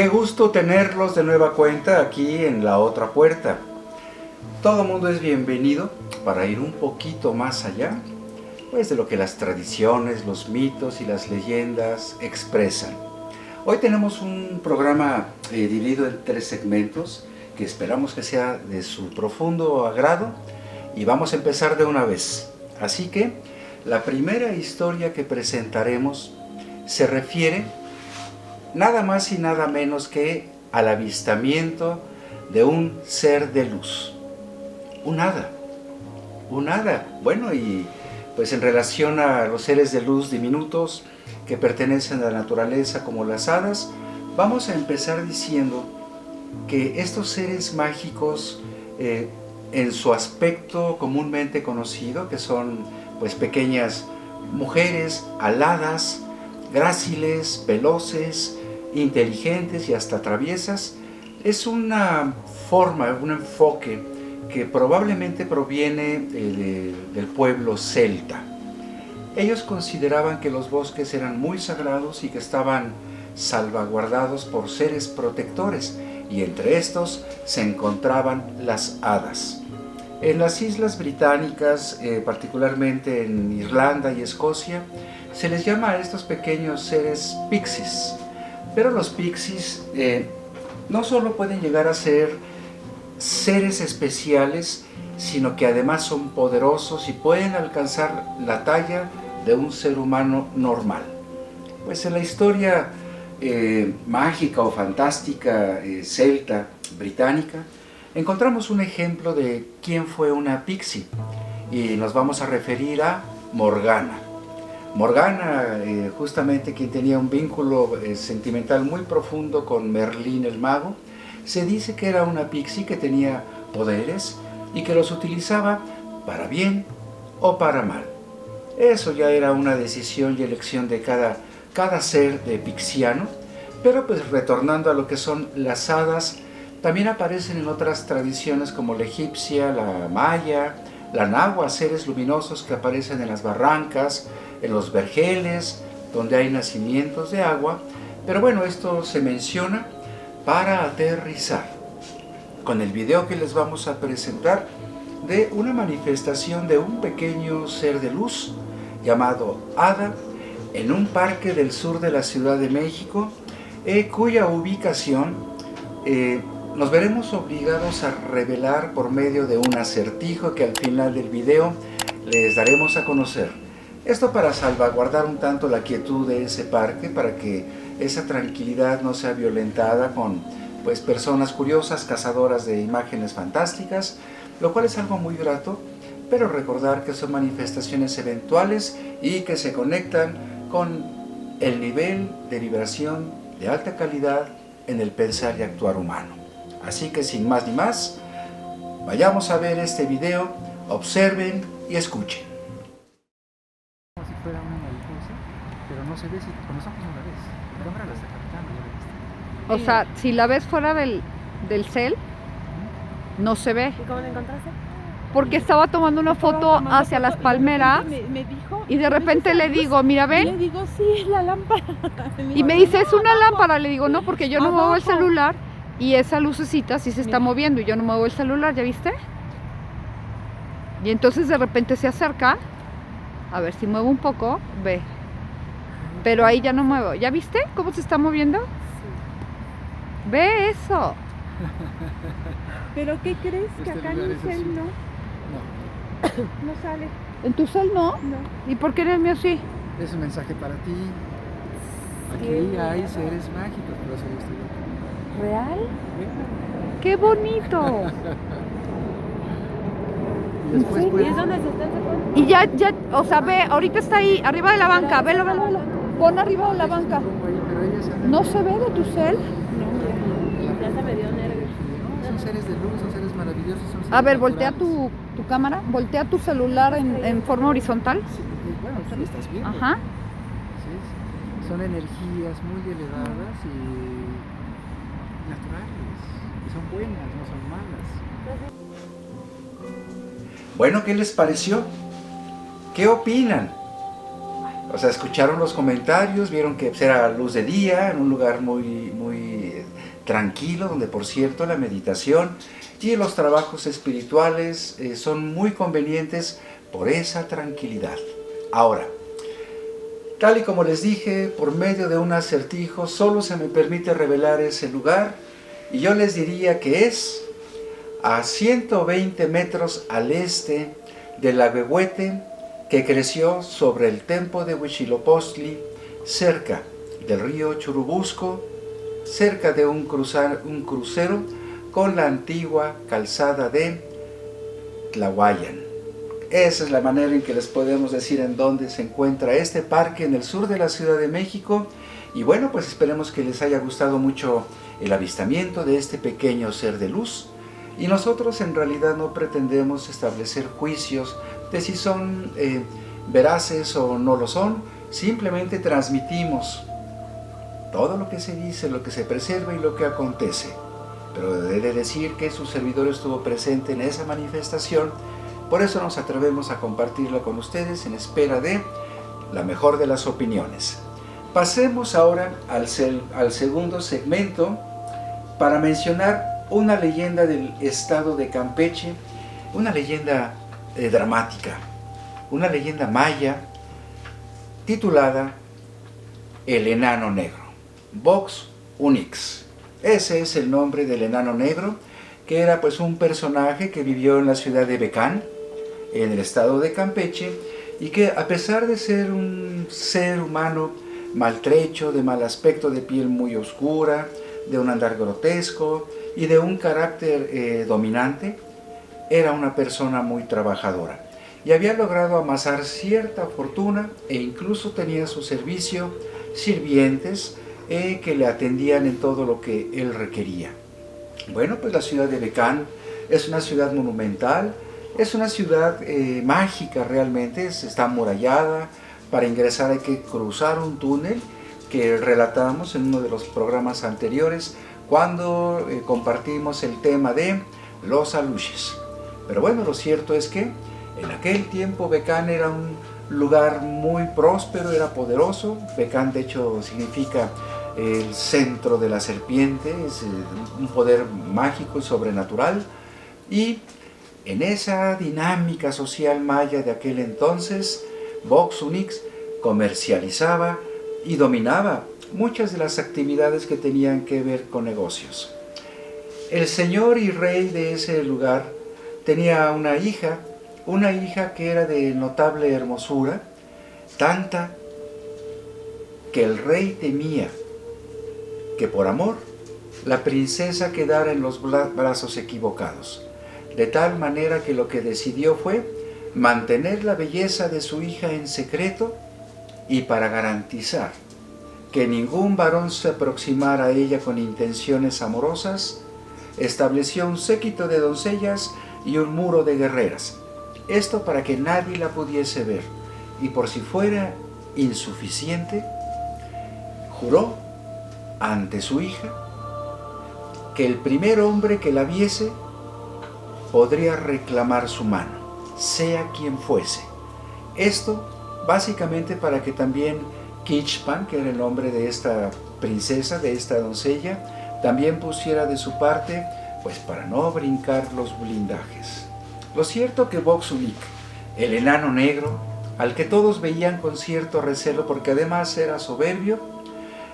Qué gusto tenerlos de nueva cuenta aquí en La Otra Puerta. Todo mundo es bienvenido para ir un poquito más allá, pues de lo que las tradiciones, los mitos y las leyendas expresan. Hoy tenemos un programa dividido en 3 segmentos que esperamos que sea de su profundo agrado y vamos a empezar de una vez. Así que la primera historia que presentaremos se refiere nada más y nada menos que al avistamiento de un ser de luz, un hada. Bueno, y pues en relación a los seres de luz diminutos que pertenecen a la naturaleza como las hadas, vamos a empezar diciendo que estos seres mágicos en su aspecto comúnmente conocido, que son pues pequeñas mujeres aladas, gráciles, veloces, inteligentes y hasta traviesas, es una forma, un enfoque que probablemente proviene del pueblo celta. Ellos consideraban que los bosques eran muy sagrados y que estaban salvaguardados por seres protectores, y entre estos se encontraban las hadas. En las islas británicas, particularmente en Irlanda y Escocia, se les llama a estos pequeños seres pixies. Pero los pixies no solo pueden llegar a ser seres especiales, sino que además son poderosos y pueden alcanzar la talla de un ser humano normal. Pues en la historia mágica o fantástica celta británica encontramos un ejemplo de quién fue una pixie, y nos vamos a referir a Morgana. Morgana, justamente quien tenía un vínculo sentimental muy profundo con Merlín el mago, se dice que era una pixie que tenía poderes y que los utilizaba para bien o para mal. Eso ya era una decisión y elección de cada ser pixiano, pero pues retornando a lo que son las hadas, también aparecen en otras tradiciones como la egipcia, la maya, la nahua, seres luminosos que aparecen en las barrancas, en los vergeles, donde hay nacimientos de agua. Pero bueno, esto se menciona para aterrizar con el video que les vamos a presentar de una manifestación de un pequeño ser de luz llamado hada en un parque del sur de la Ciudad de México, cuya ubicación nos veremos obligados a revelar por medio de un acertijo que al final del video les daremos a conocer. Esto para salvaguardar un tanto la quietud de ese parque, para que esa tranquilidad no sea violentada con pues personas curiosas, cazadoras de imágenes fantásticas, lo cual es algo muy grato, pero recordar que son manifestaciones eventuales y que se conectan con el nivel de vibración de alta calidad en el pensar y actuar humano. Así que sin más ni más, vayamos a ver este video, observen y escuchen. Como si fuera una mariposa, pero no se ve, si con los ojos no la ves. La cámara la está captando, ya la viste. O sea, si la ves fuera del cel, no se ve. ¿Y cómo la encontraste? Porque estaba tomando una foto hacia las palmeras me dijo, y de repente le digo, mira, y le ven. digo, sí, es la lámpara. Y me dice, es una lámpara. Le digo, no, porque yo no muevo el Abajo. celular y esa lucecita sí se está Mira. moviendo y yo no muevo el celular, ¿ya viste? Y entonces de repente se acerca, a ver si muevo un poco, ve. Pero ahí ya no muevo. ¿Ya viste cómo se está moviendo? Sí. Ve eso. ¿Pero qué crees? Que Este acá en lugar mi es cel azul. no sale. ¿En tu cel no? No. ¿Y por qué en el mío sí? Es un mensaje para ti. Aquí Sí, hay nada. seres mágicos, por eso yo estoy aquí. ¿Real? ¿Ve? ¡Qué bonito! Y después ¿Y puedes... es donde se está sacando? Y ya, o sea, ve, ahorita está ahí, arriba de la banca, velo. Pon arriba de la banca. Pongo ahí, pero ellas andan- ¿No se ve de tu cel? No, ya se me dio nervios. No, son seres de luz, son seres maravillosos. Son seres A ver, voltea naturales. tu cámara, voltea tu celular en forma horizontal. Sí, bueno, tú lo estás viendo. Ajá. Sí, son energías muy elevadas y naturales. Y son buenas, no son malas. Bueno, ¿qué les pareció? ¿Qué opinan? O sea, escucharon los comentarios, vieron que era luz de día, en un lugar muy tranquilo, donde por cierto la meditación y los trabajos espirituales son muy convenientes por esa tranquilidad. Ahora, tal y como les dije, por medio de un acertijo solo se me permite revelar ese lugar, y yo les diría que es a 120 metros al este del Ahuehuete, que creció sobre el tempo de Huitzilopochtli, cerca del río Churubusco, cerca de un crucero con la antigua calzada de Tlahuayan. Esa es la manera en que les podemos decir en dónde se encuentra este parque en el sur de la Ciudad de México. Y bueno, pues esperemos que les haya gustado mucho el avistamiento de este pequeño ser de luz. Y nosotros en realidad no pretendemos establecer juicios de si son veraces o no lo son. Simplemente transmitimos todo lo que se dice, lo que se preserva y lo que acontece. Pero he de decir que su servidor estuvo presente en esa manifestación. Por eso nos atrevemos a compartirla con ustedes en espera de la mejor de las opiniones. Pasemos ahora al segundo segmento para mencionar una leyenda del estado de Campeche, una leyenda dramática, una leyenda maya titulada El Enano Negro, Vox Unix. Ese es el nombre del Enano Negro, que era pues un personaje que vivió en la ciudad de Becán, en el estado de Campeche, y que a pesar de ser un ser humano maltrecho, de mal aspecto, de piel muy oscura, de un andar grotesco y de un carácter dominante, era una persona muy trabajadora y había logrado amasar cierta fortuna, e incluso tenía a su servicio sirvientes que le atendían en todo lo que él requería. Bueno, pues la ciudad de Becán es una ciudad monumental, es una ciudad mágica realmente, está amurallada. Para ingresar hay que cruzar un túnel que relatamos en uno de los programas anteriores cuando compartimos el tema de los aluches. Pero bueno, lo cierto es que en aquel tiempo Becán era un lugar muy próspero, era poderoso. Becán de hecho significa el centro de la serpiente, es un poder mágico y sobrenatural. Y en esa dinámica social maya de aquel entonces, Vox Unix comercializaba y dominaba muchas de las actividades que tenían que ver con negocios. El señor y rey de ese lugar tenía una hija que era de notable hermosura, tanta que el rey temía que por amor la princesa quedara en los brazos equivocados, de tal manera que lo que decidió fue mantener la belleza de su hija en secreto, y para garantizar que ningún varón se aproximara a ella con intenciones amorosas, estableció un séquito de doncellas y un muro de guerreras. Esto para que nadie la pudiese ver, y por si fuera insuficiente, juró ante su hija que el primer hombre que la viese podría reclamar su mano, sea quien fuese. Esto básicamente para que también Quichpan, que era el nombre de esta princesa, de esta doncella, también pusiera de su parte, pues para no brincar los blindajes. Lo cierto que Vox Unix, el enano negro, al que todos veían con cierto recelo porque además era soberbio,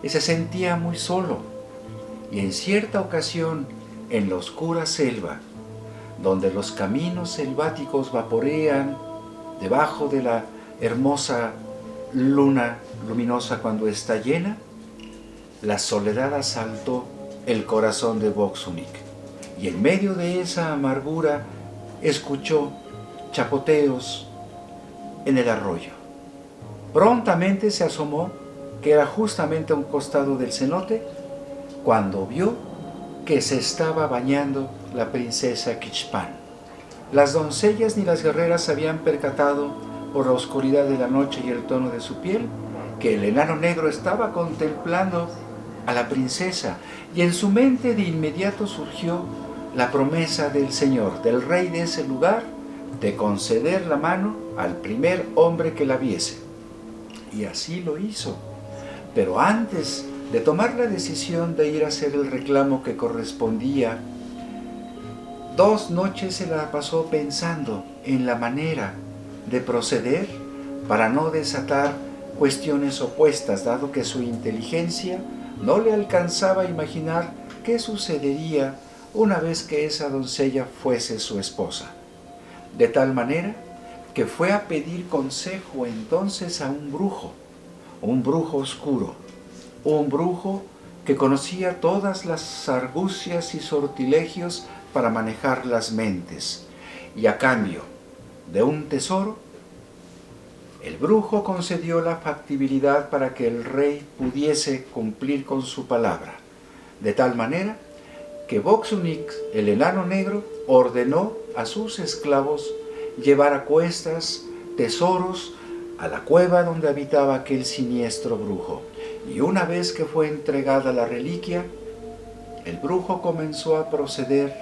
se sentía muy solo, y en cierta ocasión, en la oscura selva, donde los caminos selváticos vaporean debajo de la hermosa luna luminosa cuando está llena, la soledad asaltó el corazón de Vox Unix, y en medio de esa amargura escuchó chapoteos en el arroyo. Prontamente se asomó, que era justamente a un costado del cenote, cuando vio que se estaba bañando la princesa Quichpan. Las doncellas ni las guerreras se habían percatado por la oscuridad de la noche y el tono de su piel que el enano negro estaba contemplando a la princesa, y en su mente de inmediato surgió la promesa del señor, del rey de ese lugar, de conceder la mano al primer hombre que la viese. Y así lo hizo. Pero antes de tomar la decisión de ir a hacer el reclamo que correspondía, 2 noches se la pasó pensando en la manera de proceder para no desatar cuestiones opuestas, dado que su inteligencia no le alcanzaba a imaginar qué sucedería una vez que esa doncella fuese su esposa. De tal manera que fue a pedir consejo entonces a un brujo oscuro, un brujo que conocía todas las argucias y sortilegios para manejar las mentes, y a cambio de un tesoro, el brujo concedió la factibilidad para que el rey pudiese cumplir con su palabra, de tal manera que Vox-Unix, el enano negro, ordenó a sus esclavos llevar a cuestas tesoros a la cueva donde habitaba aquel siniestro brujo. Y una vez que fue entregada la reliquia, el brujo comenzó a proceder,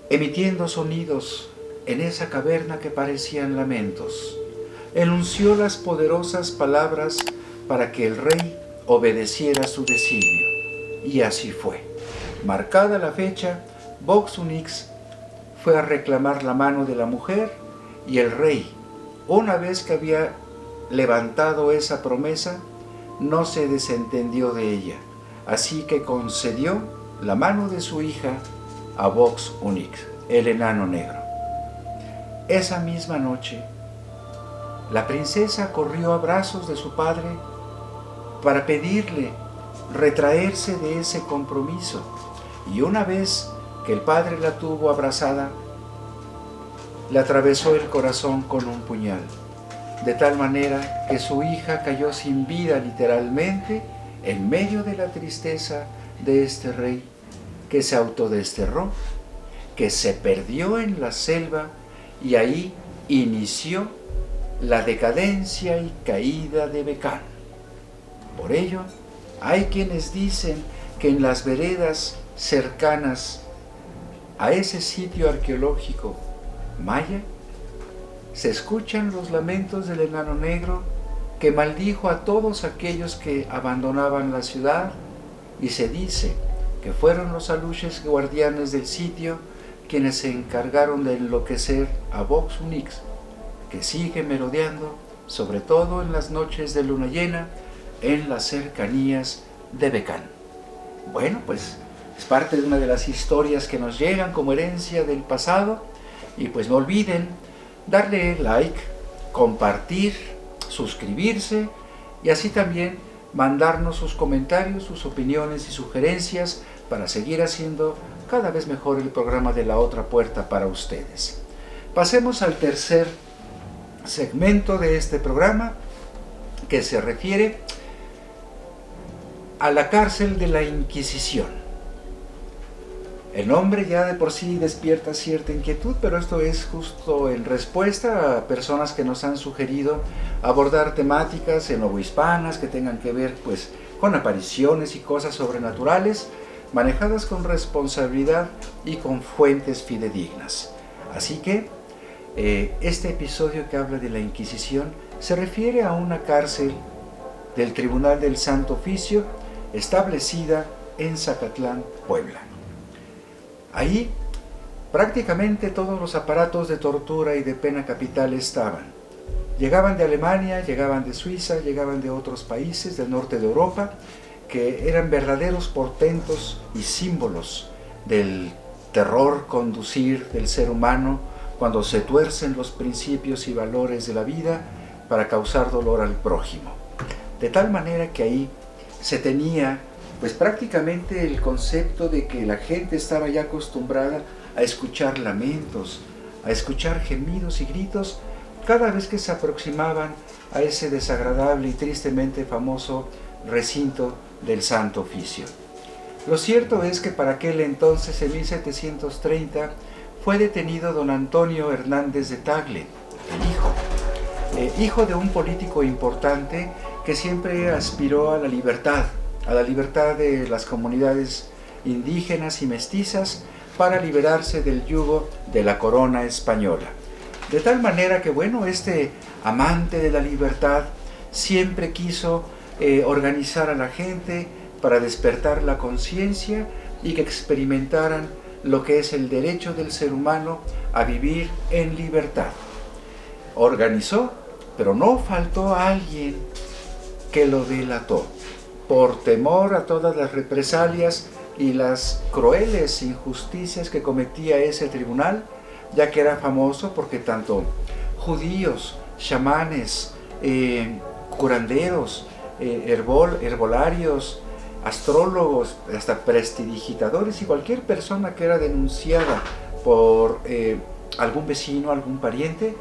emitiendo sonidos en esa caverna que parecían lamentos. Enunció las poderosas palabras para que el rey obedeciera su designio. Y así fue. Marcada la fecha, Vox-Unix fue a reclamar la mano de la mujer, y el rey, una vez que había levantado esa promesa, no se desentendió de ella, así que concedió la mano de su hija a Vox-Unix, el enano negro. Esa misma noche, la princesa corrió a brazos de su padre para pedirle retraerse de ese compromiso, y una vez que el padre la tuvo abrazada, le atravesó el corazón con un puñal, de tal manera que su hija cayó sin vida literalmente en medio de la tristeza de este rey, que se autodesterró, que se perdió en la selva, y ahí inició la decadencia y caída de Bekan. Por ello, hay quienes dicen que en las veredas cercanas a ese sitio arqueológico maya se escuchan los lamentos del enano negro que maldijo a todos aquellos que abandonaban la ciudad, y se dice que fueron los aluches guardianes del sitio quienes se encargaron de enloquecer a Vox-Unix, que sigue merodeando, sobre todo en las noches de luna llena, en las cercanías de Bekan. Bueno, pues es parte de una de las historias que nos llegan como herencia del pasado, y pues no olviden darle like, compartir, suscribirse, y así también mandarnos sus comentarios, sus opiniones y sugerencias para seguir haciendo cada vez mejor el programa de La Otra Puerta para ustedes. Pasemos al tercer segmento de este programa, que se refiere a la cárcel de la Inquisición. El nombre ya de por sí despierta cierta inquietud, pero esto es justo en respuesta a personas que nos han sugerido abordar temáticas novohispanas que tengan que ver pues con apariciones y cosas sobrenaturales, manejadas con responsabilidad y con fuentes fidedignas. Así que este episodio que habla de la Inquisición se refiere a una cárcel del Tribunal del Santo Oficio establecida en Zacatlán, Puebla. Ahí prácticamente todos los aparatos de tortura y de pena capital estaban. Llegaban de Alemania, llegaban de Suiza, llegaban de otros países del norte de Europa, que eran verdaderos portentos y símbolos del terror conducir del ser humano cuando se tuercen los principios y valores de la vida para causar dolor al prójimo. De tal manera que ahí se tenía pues prácticamente el concepto de que la gente estaba ya acostumbrada a escuchar lamentos, a escuchar gemidos y gritos cada vez que se aproximaban a ese desagradable y tristemente famoso recinto del Santo Oficio. Lo cierto es que para aquel entonces, en 1730, fue detenido don Antonio Hernández de Tagle, el hijo de un político importante que siempre aspiró a la libertad de las comunidades indígenas y mestizas para liberarse del yugo de la corona española. De tal manera que, bueno, este amante de la libertad siempre quiso organizar a la gente para despertar la conciencia y que experimentaran lo que es el derecho del ser humano a vivir en libertad. Organizó, pero no faltó alguien que lo delató, por temor a todas las represalias y las crueles injusticias que cometía ese tribunal, ya que era famoso porque tanto judíos, chamanes, curanderos, herbolarios, astrólogos, hasta prestidigitadores y cualquier persona que era denunciada por algún vecino, algún pariente,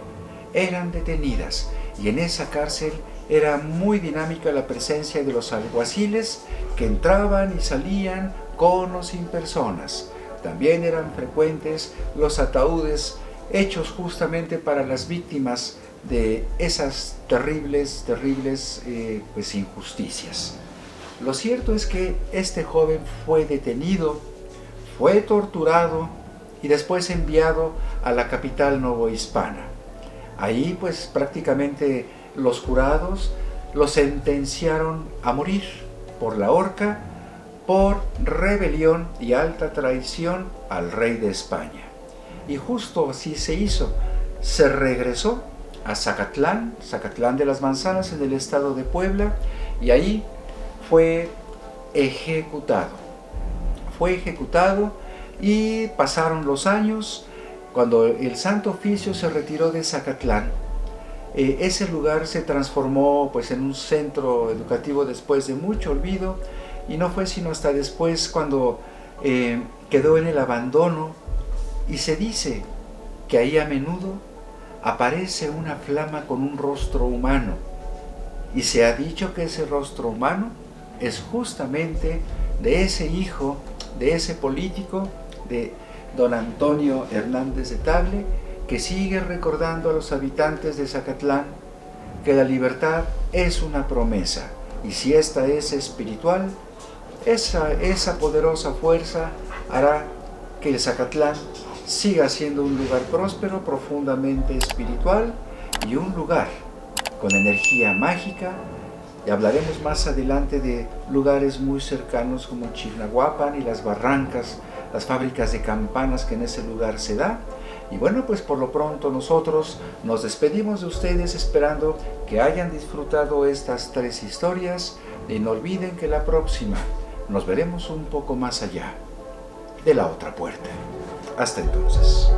eran detenidas. Y en esa cárcel era muy dinámica la presencia de los alguaciles que entraban y salían con o sin personas. También eran frecuentes los ataúdes hechos justamente para las víctimas de esas terribles pues, injusticias. Lo cierto es que este joven fue detenido, fue torturado y después enviado a la capital novohispana. Ahí pues prácticamente los jurados lo sentenciaron a morir por la horca por rebelión y alta traición al rey de España. Y justo así se hizo. Se regresó a Zacatlán de las Manzanas, en el estado de Puebla, y ahí fue ejecutado. Fue ejecutado y pasaron los años. Cuando el Santo Oficio se retiró de Zacatlán, ese lugar se transformó pues, en un centro educativo después de mucho olvido, y no fue sino hasta después cuando quedó en el abandono, y se dice que ahí a menudo aparece una flama con un rostro humano, y se ha dicho que ese rostro humano es justamente de ese hijo, de ese político, de don Antonio Hernández de Tagle, que sigue recordando a los habitantes de Zacatlán que la libertad es una promesa, y si esta es espiritual, esa poderosa fuerza hará que el Zacatlán siga siendo un lugar próspero, profundamente espiritual, y un lugar con energía mágica. Y hablaremos más adelante de lugares muy cercanos como Chignahuapan y las barrancas, las fábricas de campanas que en ese lugar se da. Y bueno, pues por lo pronto nosotros nos despedimos de ustedes esperando que hayan disfrutado estas 3 historias, y no olviden que la próxima nos veremos un poco más allá de la otra puerta. Hasta entonces.